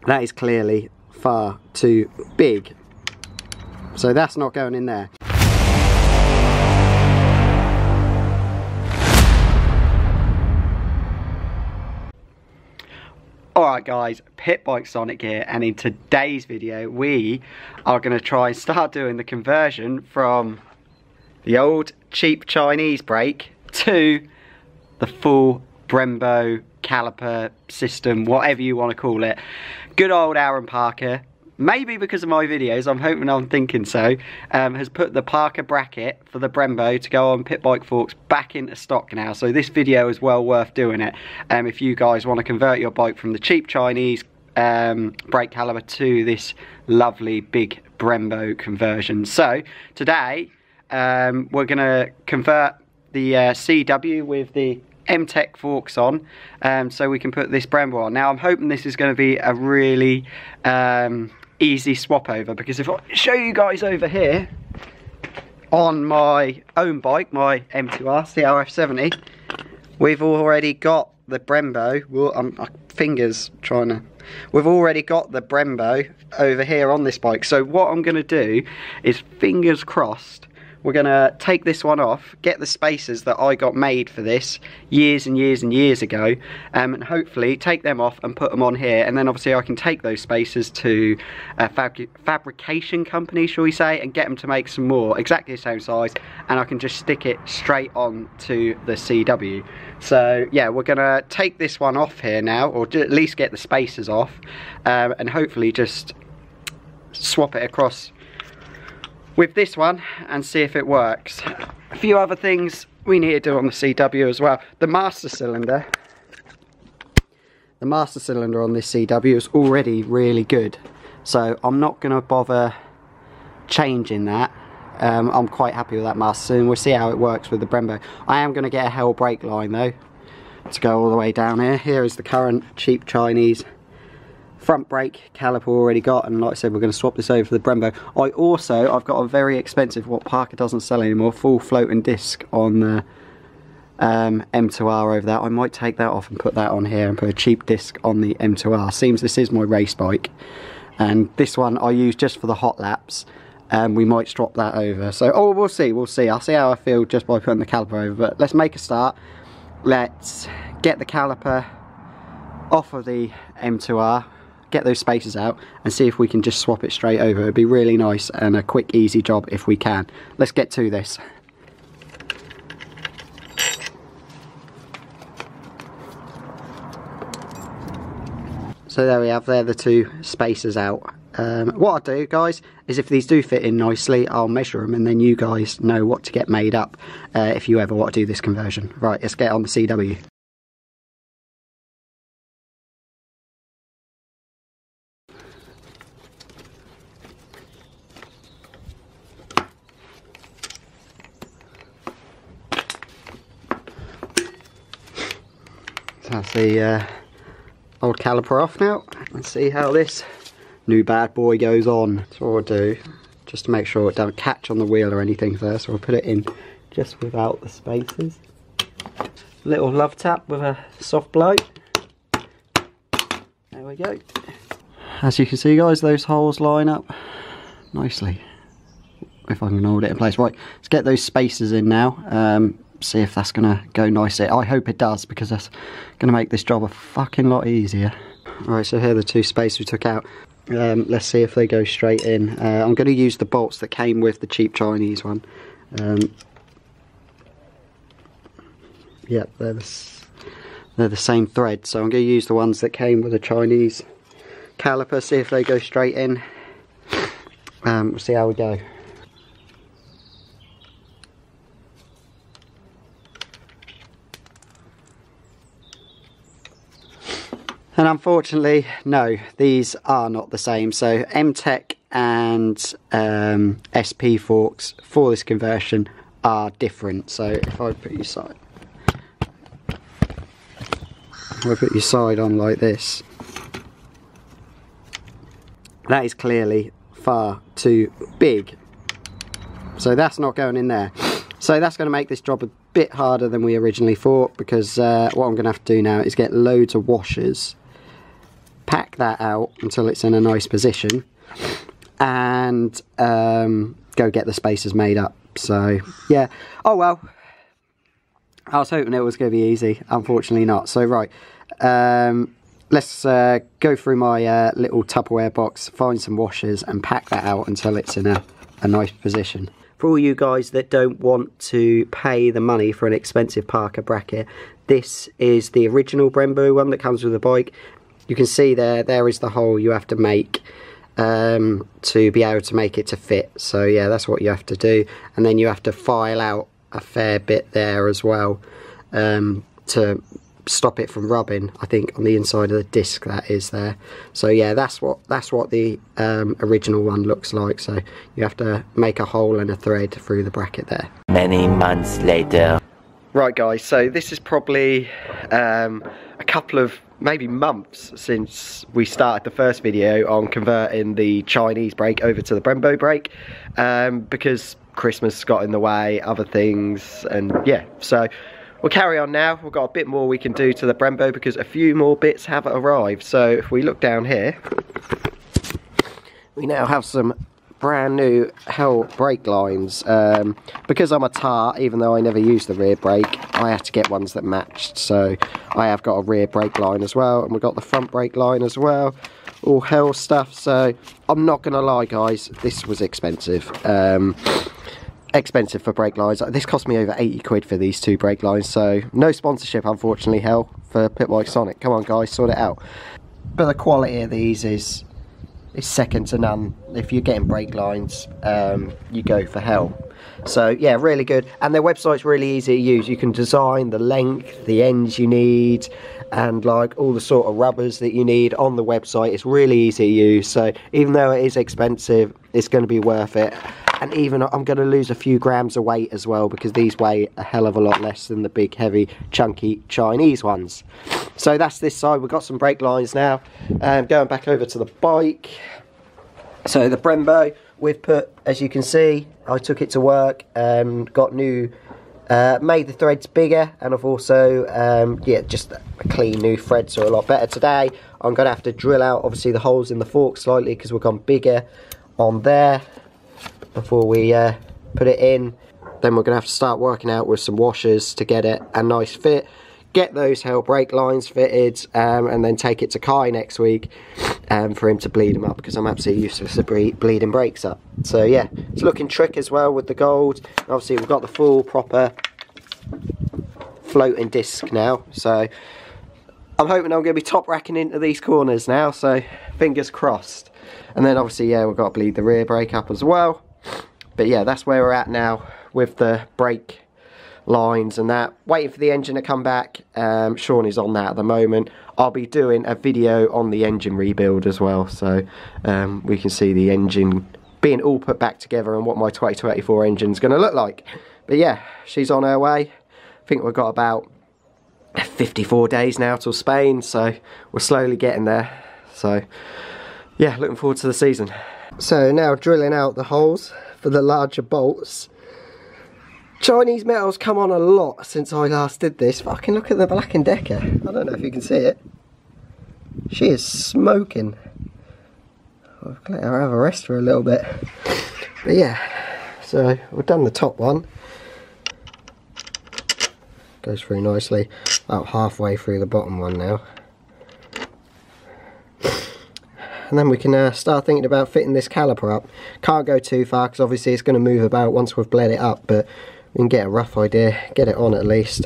That is clearly far too big. So that's not going in there. Alright guys, Pitbike Sonic here, and in today's video we are going to try and start doing the conversion from the old cheap Chinese brake to the full Brembo caliper system, whatever you want to call it. Good old Aaron Parker, maybe because of my videos, I'm thinking so, has put the Parker bracket for the Brembo to go on Pitbike forks back into stock now. So this video is well worth doing it if you guys want to convert your bike from the cheap Chinese brake caliper to this lovely big Brembo conversion. So today we're going to convert the CW with the M-Tech forks on, so we can put this Brembo on. Now I'm hoping this is going to be a really easy swap over, because if I show you guys over here on my own bike, my M2R CRF70, we've already got the Brembo. Well, my fingers trying to. We've already got the Brembo over here on this bike. So what I'm going to do is, fingers crossed, we're going to take this one off, get the spacers that I got made for this years and years and years ago, and hopefully take them off and put them on here, and then obviously I can take those spacers to a fabrication company, shall we say, and get them to make some more exactly the same size, and I can just stick it straight on to the CW. So yeah, we're going to take this one off here now, or at least get the spacers off, and hopefully just swap it across with this one and see if it works. A few other things we need to do on the CW as well. The master cylinder on this CW is already really good, so I'm not going to bother changing that. I'm quite happy with that master cylinder. We'll see how it works with the Brembo. I am going to get a Hell brake line though to go all the way down here. Here is the current cheap Chinese front brake caliper already got, and like I said, we're going to swap this over for the Brembo. I've got a very expensive, what Parker doesn't sell anymore, full floating disc on the M2R over that. I might take that off and put that on here and put a cheap disc on the M2R. Seems this is my race bike, and this one I use just for the hot laps. We might swap that over. So we'll see. I'll see how I feel just by putting the caliper over, but let's make a start. Let's get the caliper off of the M2R, get those spacers out, and see if we can just swap it straight over. It'd be really nice and a quick, easy job if we can. Let's get to this. So there we have, they're the two spacers out. What I'll do, guys, is if these do fit in nicely, I'll measure them, and then you guys know what to get made up if you ever want to do this conversion. Right, let's get on the CW. That's the old caliper off now. Let's see how this new bad boy goes on. So what I'll do, just to make sure it don't catch on the wheel or anything first, so we'll put it in just without the spacers. Little love tap with a soft blow. There we go. As you can see, guys, those holes line up nicely, if I can hold it in place. Right, let's get those spacers in now. See if that's gonna go nicely. I hope it does, because that's gonna make this job a fucking lot easier. Alright, so here are the two spacers we took out. Let's see if they go straight in. I'm going to use the bolts that came with the cheap Chinese one. Yep, they're the same thread, so I'm going to use the ones that came with the Chinese caliper, see if they go straight in. We'll see how we go. And unfortunately, no, these are not the same. So M-Tech and SP forks for this conversion are different. So if I put your side, on like this, that is clearly far too big. So that's not going in there. So that's going to make this job a bit harder than we originally thought, because what I'm going to have to do now is get loads of washers pack that out until it's in a nice position, and go get the spacers made up. So yeah, oh well, I was hoping it was going to be easy, unfortunately not. So right, let's go through my little Tupperware box, find some washers and pack that out until it's in a nice position. For all you guys that don't want to pay the money for an expensive Parker bracket, this is the original Brembo one that comes with the bike. You can see there is the hole you have to make to be able to make it to fit. So yeah, that's what you have to do. And then you have to file out a fair bit there as well to stop it from rubbing, I think, on the inside of the disc that is there. So yeah, that's what the original one looks like. So you have to make a hole and a thread through the bracket there. Many months later. Right guys, so this is probably a couple of maybe months since we started the first video on converting the Chinese brake over to the Brembo brake, because Christmas got in the way, other things, and yeah, so we'll carry on now. We've got a bit more we can do to the Brembo because a few more bits have arrived. So if we look down here, we now have some brand new Hell brake lines. Because I'm a tart, even though I never use the rear brake, I had to get ones that matched. So I have got a rear brake line as well, and we've got the front brake line as well. All Hell stuff. So I'm not gonna lie guys, this was expensive. Expensive for brake lines. This cost me over 80 quid for these two brake lines, so no sponsorship unfortunately, Hell, for Pitbike Sonic. Come on guys, sort it out. But the quality of these is second to none. If you're getting brake lines, you go for Hell. So yeah, really good, and their website's really easy to use. You can design the length, the ends you need, and like all the sort of rubbers that you need on the website. It's really easy to use, so even though it is expensive, it's going to be worth it. And even I'm going to lose a few grams of weight as well, because these weigh a hell of a lot less than the big, heavy, chunky Chinese ones. So that's this side. We've got some brake lines now. Going back over to the bike. So the Brembo, we've put, as you can see, I took it to work and got new, made the threads bigger, and I've also, yeah, just a clean new threads are a lot better today. I'm going to have to drill out, obviously, the holes in the fork slightly because we've gone bigger on there before we put it in. Then we're going to have to start working out with some washers to get it a nice fit, get those Hell brake lines fitted, and then take it to Kai next week for him to bleed them up, because I'm absolutely useless at bleeding brakes up. So yeah, it's looking trick as well with the gold. Obviously we've got the full proper floating disc now, so I'm hoping I'm going to be top racking into these corners now, so fingers crossed. And then obviously, yeah, we've got to bleed the rear brake up as well. But yeah, that's where we're at now with the brake lines and that. Waiting for the engine to come back. Sean is on that at the moment. I'll be doing a video on the engine rebuild as well, so we can see the engine being all put back together and what my 2024 engine's going to look like. But yeah, she's on her way. I think we've got about 54 days now till Spain, so we're slowly getting there. So yeah, looking forward to the season. So now drilling out the holes for the larger bolts. Chinese metal's come on a lot since I last did this. Fucking look at the Black & Decker. I don't know if you can see it. She is smoking. I'll let her have a rest for a little bit. But yeah, so we've done the top one. Goes through nicely. About halfway through the bottom one now. And then we can start thinking about fitting this caliper up. Can't go too far because obviously it's going to move about once we've bled it up, but we can get a rough idea, get it on at least,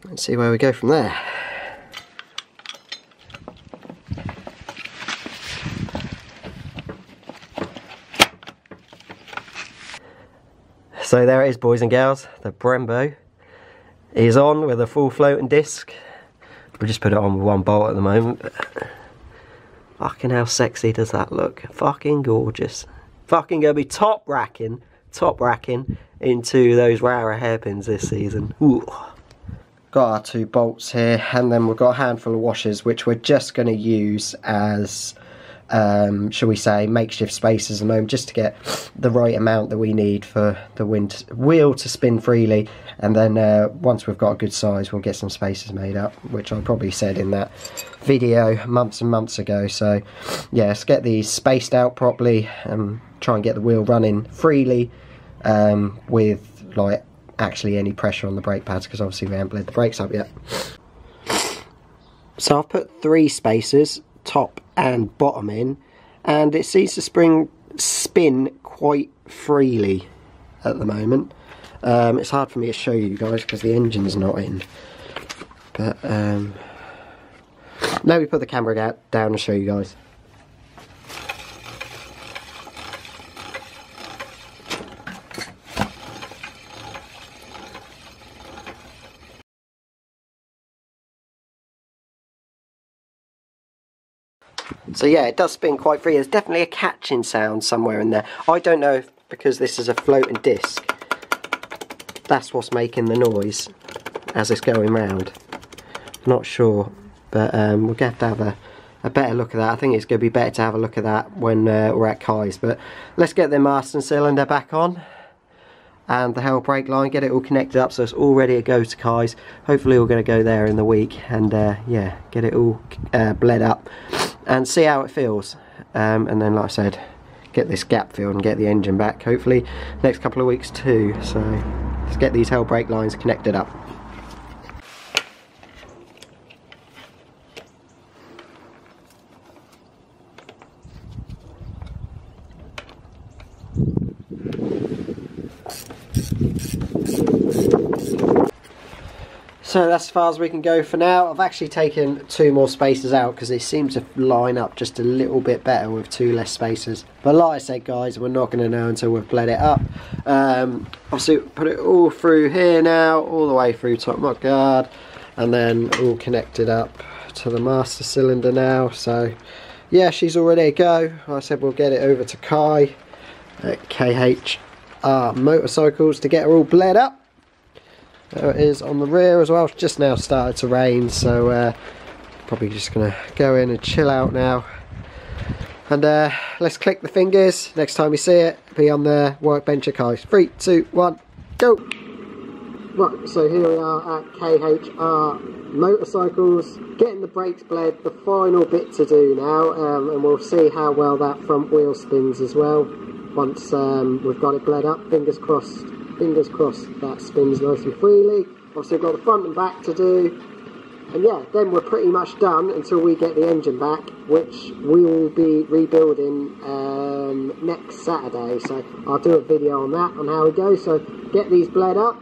and see where we go from there. So there it is, boys and girls, the Brembo is on with a full floating disc. We just put it on with one bolt at the moment, but fucking how sexy does that look? Fucking gorgeous. Fucking gonna be top racking into those rarer hairpins this season. Ooh. Got our 2 bolts here, and then we've got a handful of washers which we're just gonna use as shall we say, makeshift spacers at the moment, just to get the right amount that we need for the wheel to spin freely. And then once we've got a good size, we'll get some spacers made up, which I probably said in that video months and months ago. So yeah, let's get these spaced out properly and try and get the wheel running freely with like actually any pressure on the brake pads, because obviously we haven't bled the brakes up yet. So I've put 3 spacers, top and bottom, in, and it seems to spin quite freely at the moment. It's hard for me to show you guys because the engine's not in, but let me put the camera down and show you guys. So yeah, it does spin quite free. There's definitely a catching sound somewhere in there. I don't know if, because this is a floating disc, that's what's making the noise as it's going round. Not sure, but we're going to have a better look at that. I think it's going to be better to have a look at that when we're at Kai's. But let's get the master cylinder back on and the Hell brake line, get it all connected up so it's all ready to go to Kai's. Hopefully we're going to go there in the week and yeah, get it all bled up and see how it feels. And then, like I said, get this gap filled and get the engine back, hopefully next couple of weeks too. So let's get these Hell brake lines connected up. So that's as far as we can go for now. I've actually taken 2 more spacers out because they seem to line up just a little bit better with 2 less spacers. But like I said, guys, we're not going to know until we've bled it up. Obviously put it all through here now, all the way through top mudguard, and then all connected up to the master cylinder now. So yeah, she's all ready to go. Like I said, we'll get it over to Kai at KHR Motorcycles to get her all bled up. There it is on the rear as well. It's just now started to rain, so probably just gonna go in and chill out now. And let's click the fingers. Next time you see it, be on the workbench at Kai's. 3, 2, 1, go! Right, so here we are at KHR Motorcycles, getting the brakes bled, the final bit to do now, and we'll see how well that front wheel spins as well once we've got it bled up. Fingers crossed that spins nice and freely. Obviously we've got the front and back to do, and yeah, then we're pretty much done until we get the engine back, which we will be rebuilding next Saturday. So I'll do a video on that, on how we go. So get these bled up,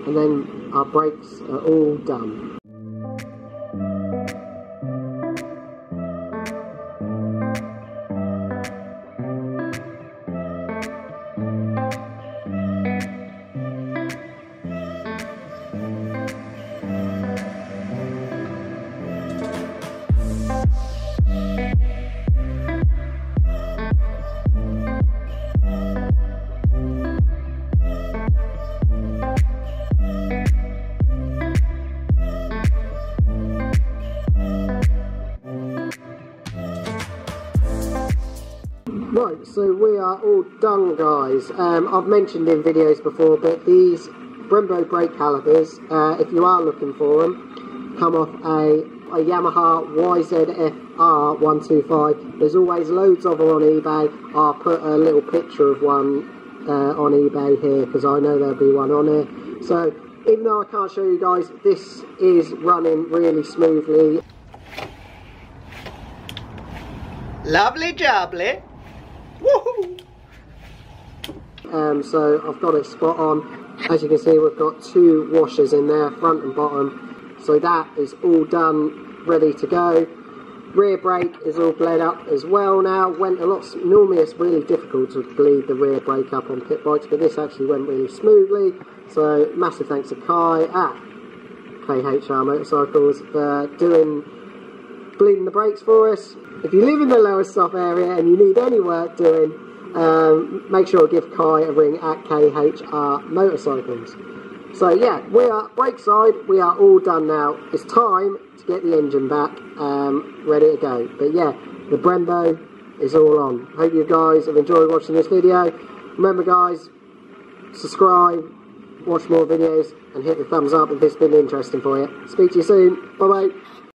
and then our brakes are all done. Right, so we are all done, guys. I've mentioned in videos before, but these Brembo brake calipers, if you are looking for them, come off a Yamaha YZF-R125. There's always loads of them on eBay. I'll put a little picture of one on eBay here, because I know there'll be one on here. So even though I can't show you guys, this is running really smoothly. Lovely jubbly. Woohoo! So I've got it spot on. As you can see, we've got 2 washers in there, front and bottom. So that is all done, ready to go. Rear brake is all bled up as well now. Went a lot. Normally it's really difficult to bleed the rear brake up on pit bikes, but this actually went really smoothly. So massive thanks to Kai at KHR Motorcycles for bleeding the brakes for us. If you live in the Lower South area and you need any work doing, make sure to give Kai a ring at KHR Motorcycles. So yeah, we are brake side, we are all done now. It's time to get the engine back, ready to go. But yeah, the Brembo is all on. Hope you guys have enjoyed watching this video. Remember guys, subscribe, watch more videos, and hit the thumbs up if it's been interesting for you. Speak to you soon. Bye bye.